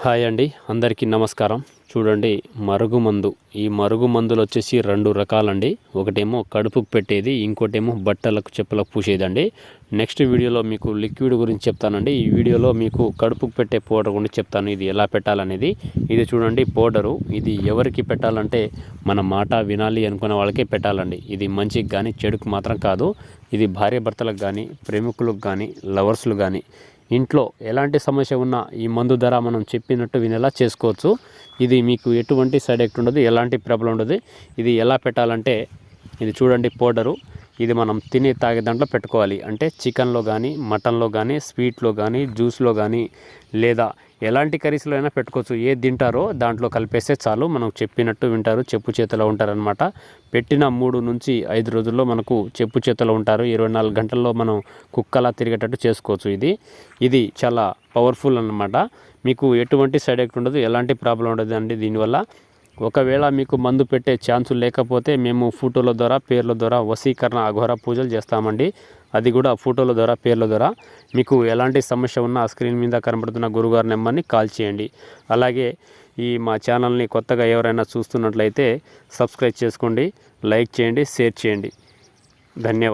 Hi అండి, అందరికీ నమస్కారం. చూడండి, మరుగుమందు. ఈ మరుగుమందులు వచ్చేసి రెండు రకాలండి. ఒకటేమో కడుపుకు పెట్టేది, ఇంకోటేమో బట్టలకు చెప్పులకు పూసేదండి. నెక్స్ట్ వీడియోలో మీకు లిక్విడ్ గురించి చెప్తానండి. ఈ వీడియోలో మీకు కడుపుకు పెట్టే పౌడర్ గురించి చెప్తాను, ఇది ఎలా పెట్టాలనేది. ఇది చూడండి పౌడరు. ఇది ఎవరికి పెట్టాలంటే మన మాట వినాలి అనుకునే వాళ్ళకే పెట్టాలండి. ఇది మంచికి కానీ చెడుకు మాత్రం కాదు. ఇది భార్య భర్తలకు కానీ, ప్రేమికులకు కానీ, లవర్స్లు కానీ, ఇంట్లో ఎలాంటి సమస్య ఉన్నా ఈ మందు ధర మనం చెప్పినట్టు వినేలా చేసుకోవచ్చు. ఇది మీకు ఎటువంటి సైడ్ ఎఫెక్ట్ ఉండదు, ఎలాంటి ప్రాబ్లం ఉండదు. ఇది ఎలా పెట్టాలంటే, ఇది చూడండి పౌడరు. ఇది మనం తినే తాగే దాంట్లో పెట్టుకోవాలి. అంటే చికెన్లో కానీ, మటన్లో కానీ, స్వీట్లో కానీ, జ్యూస్లో కానీ, లేదా ఎలాంటి కర్రీస్లో అయినా పెట్టుకోవచ్చు. ఏది తింటారో దాంట్లో కలిపేస్తే చాలు, మనం చెప్పినట్టు వింటారు, చెప్పు చేతిలో ఉంటారనమాట. పెట్టిన 3 నుంచి 5 రోజుల్లో మనకు చెప్పు చేతిలో ఉంటారు. 24 గంటల్లో మనం కుక్కలా తిరిగేటట్టు చేసుకోవచ్చు. ఇది చాలా పవర్ఫుల్ అన్నమాట. మీకు ఎటువంటి సైడ్ ఎఫెక్ట్ ఉండదు, ఎలాంటి ప్రాబ్లం ఉండదు అండి దీనివల్ల. ఒకవేళ మీకు మందు పెట్టే ఛాన్సు లేకపోతే మేము ఫోటోల ద్వారా, పేర్ల ద్వారా వశీకరణ అఘోర పూజలు చేస్తామండి. అది కూడా ఫోటోల ద్వారా, పేర్ల ద్వారా. మీకు ఎలాంటి సమస్య ఉన్నా స్క్రీన్ మీద కనబడుతున్న గురుగారి నెంబర్ని కాల్ చేయండి. అలాగే మా ఛానల్ని కొత్తగా ఎవరైనా చూస్తున్నట్లయితే సబ్స్క్రైబ్ చేసుకోండి, లైక్ చేయండి, షేర్ చేయండి. ధన్యవాదాలు.